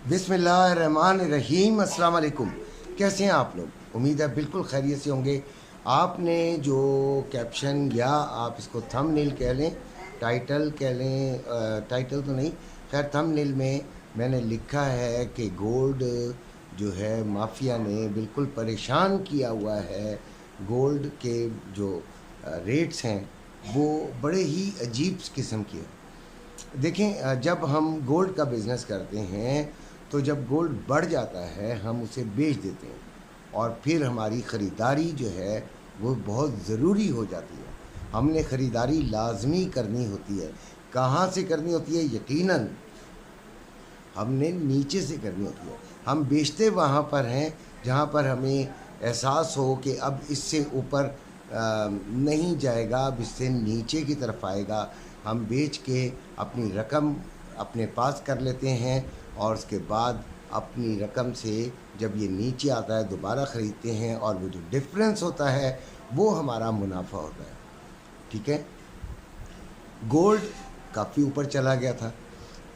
बिस्मिल्लाहिर्रहमानिर्रहीम। अस्सलाम वालेकुम। कैसे हैं आप लोग? उम्मीद है बिल्कुल खैरियत से होंगे। आपने जो कैप्शन या आप इसको थंबनेल कह लें, टाइटल कह लें, टाइटल तो नहीं, खैर थंबनेल में मैंने लिखा है कि गोल्ड जो है माफिया ने बिल्कुल परेशान किया हुआ है। गोल्ड के जो रेट्स हैं वो बड़े ही अजीब किस्म के हैं। देखें, जब हम गोल्ड का बिज़नेस करते हैं तो जब गोल्ड बढ़ जाता है हम उसे बेच देते हैं और फिर हमारी ख़रीदारी जो है वो बहुत ज़रूरी हो जाती है। हमने ख़रीदारी लाजमी करनी होती है। कहाँ से करनी होती है? यकीनन हमने नीचे से करनी होती है। हम बेचते वहाँ पर हैं जहाँ पर हमें एहसास हो कि अब इससे ऊपर नहीं जाएगा, अब इससे नीचे की तरफ आएगा। हम बेच के अपनी रकम अपने पास कर लेते हैं और उसके बाद अपनी रकम से जब ये नीचे आता है दोबारा ख़रीदते हैं और वो जो डिफरेंस होता है वो हमारा मुनाफा होता है। ठीक है, गोल्ड काफ़ी ऊपर चला गया था,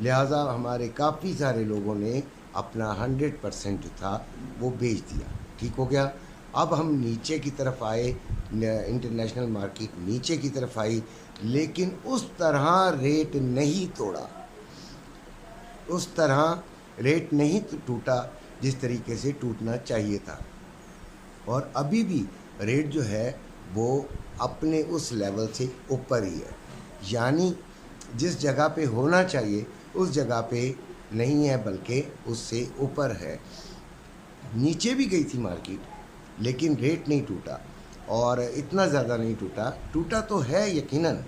लिहाजा हमारे काफ़ी सारे लोगों ने अपना 100% जो था वो बेच दिया। ठीक हो गया। अब हम नीचे की तरफ आए, इंटरनेशनल मार्केट नीचे की तरफ आई, लेकिन उस तरह रेट नहीं तोड़ा, उस तरह रेट नहीं टूटा जिस तरीके से टूटना चाहिए था। और अभी भी रेट जो है वो अपने उस लेवल से ऊपर ही है, यानी जिस जगह पे होना चाहिए उस जगह पे नहीं है बल्कि उससे ऊपर है। नीचे भी गई थी मार्केट लेकिन रेट नहीं टूटा और इतना ज़्यादा नहीं टूटा। टूटा तो है यकीनन,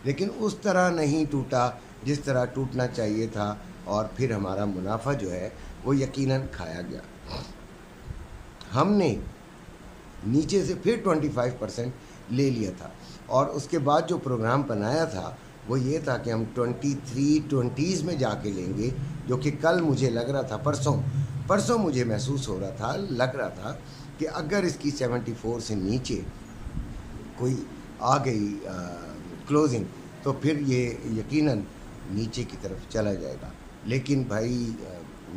लेकिन उस तरह नहीं टूटा जिस तरह टूटना चाहिए था और फिर हमारा मुनाफा जो है वो यकीनन खाया गया। हमने नीचे से फिर 25% ले लिया था और उसके बाद जो प्रोग्राम बनाया था वो ये था कि हम 23-20s में जाके लेंगे, जो कि कल मुझे लग रहा था, परसों मुझे महसूस हो रहा था, लग रहा था कि अगर इसकी 74 से नीचे कोई आ गई क्लोजिंग तो फिर ये यकीनन नीचे की तरफ चला जाएगा। लेकिन भाई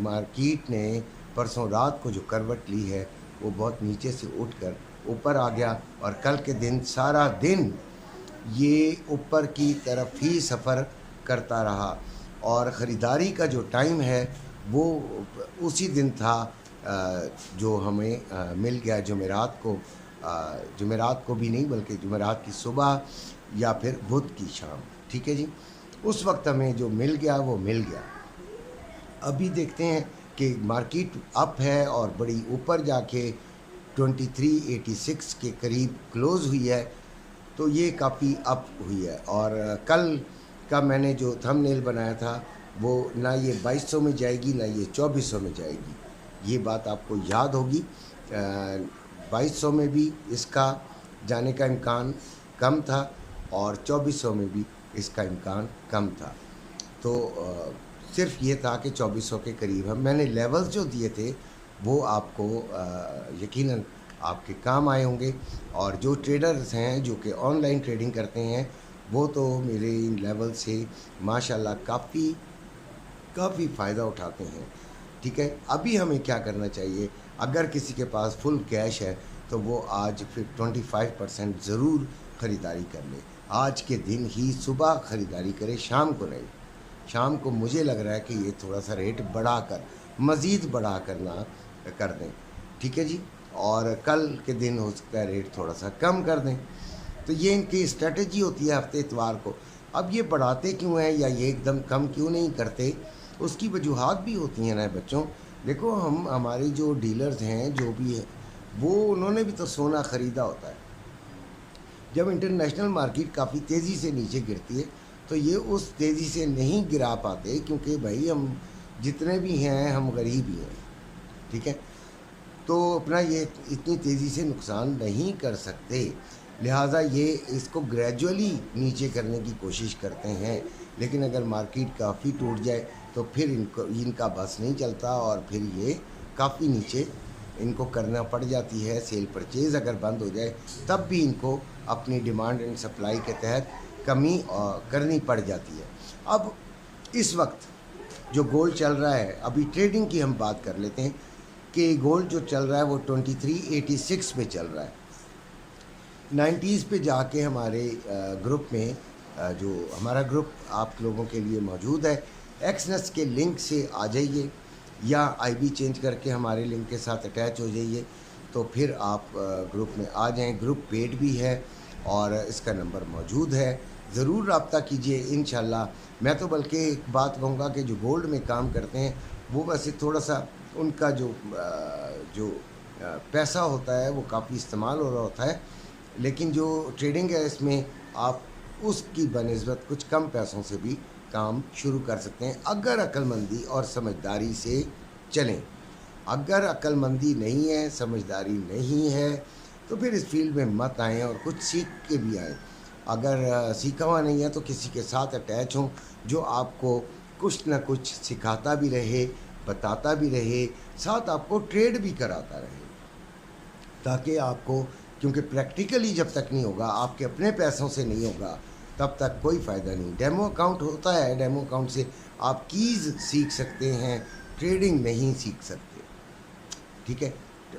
मार्केट ने परसों रात को जो करवट ली है वो बहुत नीचे से उठकर ऊपर आ गया और कल के दिन सारा दिन ये ऊपर की तरफ ही सफ़र करता रहा और ख़रीदारी का जो टाइम है वो उसी दिन था जो हमें मिल गया जुमेरात को भी नहीं बल्कि जुमेरात की सुबह या फिर बुध की शाम। ठीक है जी, उस वक्त हमें जो मिल गया वो मिल गया। अभी देखते हैं कि मार्केट अप है और बड़ी ऊपर जाके 2386 के करीब क्लोज़ हुई है, तो ये काफ़ी अप हुई है। और कल का मैंने जो थंबनेल बनाया था वो ना ये 2200 में जाएगी ना ये 2400 में जाएगी, ये बात आपको याद होगी। 2200 में भी इसका जाने का इम्कान कम था और 2400 में भी इसका इम्कान कम था। तो सिर्फ ये था कि 2400 के करीब है। मैंने लेवल्स जो दिए थे वो आपको यकीनन आपके काम आए होंगे और जो ट्रेडर्स हैं जो कि ऑनलाइन ट्रेडिंग करते हैं वो तो मेरे इन लेवल से माशाल्लाह काफ़ी फ़ायदा उठाते हैं। ठीक है, अभी हमें क्या करना चाहिए? अगर किसी के पास फुल कैश है तो वो आज फिर 25% ज़रूर ख़रीदारी कर ले। आज के दिन ही सुबह ख़रीदारी करे, शाम को नहीं। शाम को मुझे लग रहा है कि ये थोड़ा सा रेट बढ़ाकर, मज़ीद बढ़ा कर ना कर दें। ठीक है जी, और कल के दिन हो सकता है रेट थोड़ा सा कम कर दें। तो ये इनकी स्ट्रेटजी होती है हफ्ते इतवार को। अब ये बढ़ाते क्यों हैं या ये एकदम कम क्यों नहीं करते, उसकी वजूहात भी होती हैं ना बच्चों। देखो, हमारे जो डीलर्स हैं जो भी है वो उन्होंने भी तो सोना ख़रीदा होता है। जब इंटरनेशनल मार्केट काफ़ी तेज़ी से नीचे गिरती है तो ये उस तेज़ी से नहीं गिरा पाते, क्योंकि भाई हम जितने भी हैं हम गरीब ही हैं। ठीक है, तो अपना ये इतनी तेज़ी से नुकसान नहीं कर सकते, लिहाजा ये इसको ग्रेजुअली नीचे करने की कोशिश करते हैं। लेकिन अगर मार्केट काफ़ी टूट जाए तो फिर इनका बस नहीं चलता और फिर ये काफ़ी नीचे इनको करना पड़ जाती है। सेल परचेज़ अगर बंद हो जाए तब भी इनको अपनी डिमांड एंड सप्लाई के तहत कमी करनी पड़ जाती है। अब इस वक्त जो गोल्ड चल रहा है, अभी ट्रेडिंग की हम बात कर लेते हैं कि गोल्ड जो चल रहा है वो 2386 पे चल रहा है। 90s पे जाके हमारे ग्रुप में जो हमारा ग्रुप आप लोगों के लिए मौजूद है, एक्सनेस के लिंक से आ जाइए या आईबी चेंज करके हमारे लिंक के साथ अटैच हो जाइए, तो फिर आप ग्रुप में आ जाएं। ग्रुप पेड भी है और इसका नंबर मौजूद है, ज़रूर रब्ता कीजिए इंशाल्लाह। मैं तो बल्कि एक बात कहूँगा कि जो गोल्ड में काम करते हैं वो वैसे थोड़ा सा उनका जो पैसा होता है वो काफ़ी इस्तेमाल हो रहा होता है, लेकिन जो ट्रेडिंग है इसमें आप उसकी बनिस्बत कुछ कम पैसों से भी काम शुरू कर सकते हैं अगर अक्लमंदी और समझदारी से चलें। अगर अक्लमंदी नहीं है, समझदारी नहीं है, तो फिर इस फील्ड में मत आएँ और कुछ सीख के भी आएँ। अगर सीखा हुआ नहीं है तो किसी के साथ अटैच हों जो आपको कुछ ना कुछ सिखाता भी रहे, बताता भी रहे, साथ आपको ट्रेड भी कराता रहे, ताकि आपको, क्योंकि प्रैक्टिकली जब तक नहीं होगा, आपके अपने पैसों से नहीं होगा, तब तक कोई फ़ायदा नहीं। डेमो अकाउंट होता है, डेमो अकाउंट से आप कीज़ सीख सकते हैं, ट्रेडिंग नहीं सीख सकते, ठीक है।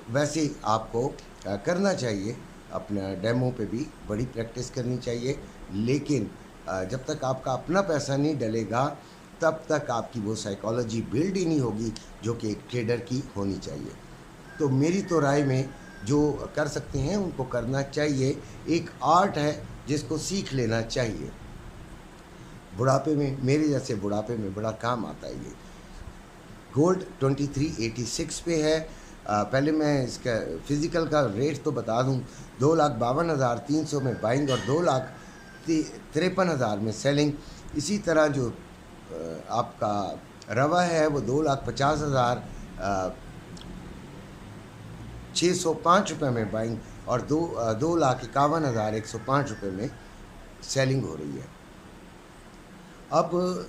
वैसे आपको करना चाहिए, अपना डेमो पे भी बड़ी प्रैक्टिस करनी चाहिए, लेकिन जब तक आपका अपना पैसा नहीं डलेगा तब तक आपकी वो साइकोलॉजी बिल्ड ही नहीं होगी जो कि एक ट्रेडर की होनी चाहिए। तो मेरी तो राय में जो कर सकते हैं उनको करना चाहिए। एक आर्ट है जिसको सीख लेना चाहिए। बुढ़ापे में, मेरे जैसे बुढ़ापे में बड़ा काम आता है ये। गोल्ड 2386 पे है। पहले मैं इसका फ़िज़िकल का रेट तो बता दूं, 2,52,300 में बाइंग और 2,53,000 में सेलिंग। इसी तरह जो आपका रवा है वो 2,50,605 रुपये में बाइंग और 2,51,105 रुपये में सेलिंग हो रही है। अब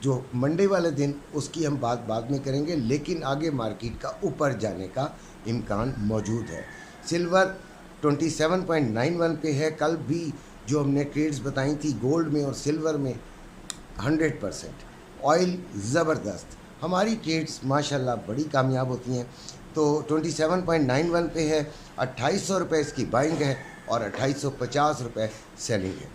जो मंडे वाले दिन उसकी हम बात बाद में करेंगे, लेकिन आगे मार्केट का ऊपर जाने का इम्कान मौजूद है। सिल्वर 27.91 पे है। कल भी जो हमने ट्रेड्स बताई थी गोल्ड में और सिल्वर में 100%। ऑयल ज़बरदस्त, हमारी ट्रेड्स माशाल्लाह बड़ी कामयाब होती हैं। तो 27.91 पे है, 2800 रुपये इसकी बाइंग है और 2850 रुपये सेलिंग है।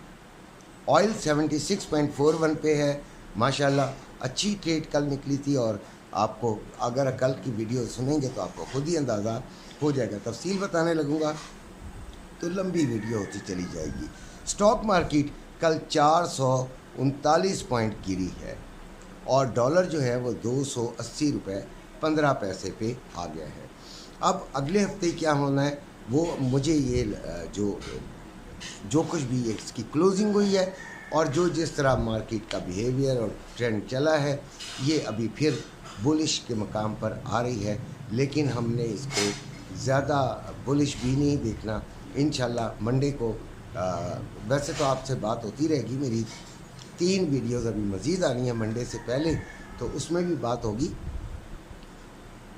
ऑयल 76.41 पे है। माशाल्लाह अच्छी ट्रेड कल निकली थी और आपको अगर कल की वीडियो सुनेंगे तो आपको खुद ही अंदाज़ा हो जाएगा। तफसील बताने लगूंगा तो लंबी वीडियो होती चली जाएगी। स्टॉक मार्केट कल 439 पॉइंट गिरी है और डॉलर जो है वो 280 रुपये 15 पैसे पे आ गया है। अब अगले हफ्ते क्या होना है वो मुझे ये जो कुछ भी इसकी क्लोजिंग हुई है और जो जिस तरह मार्केट का बिहेवियर और ट्रेंड चला है, ये अभी फिर बुलिश के मकाम पर आ रही है, लेकिन हमने इसको ज़्यादा बुलिश भी नहीं देखना। इंशाल्लाह मंडे को वैसे तो आपसे बात होती रहेगी, मेरी 3 वीडियोज़ अभी मज़ीद आनी है मंडे से पहले, तो उसमें भी बात होगी,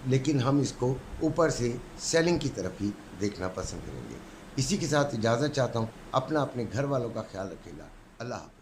लेकिन हम इसको ऊपर से सेलिंग की तरफ ही देखना पसंद करेंगे। इसी के साथ इजाज़त चाहता हूँ। अपना अपने घर वालों का ख्याल रखिएगा। अल्लाह हाफ़िज़।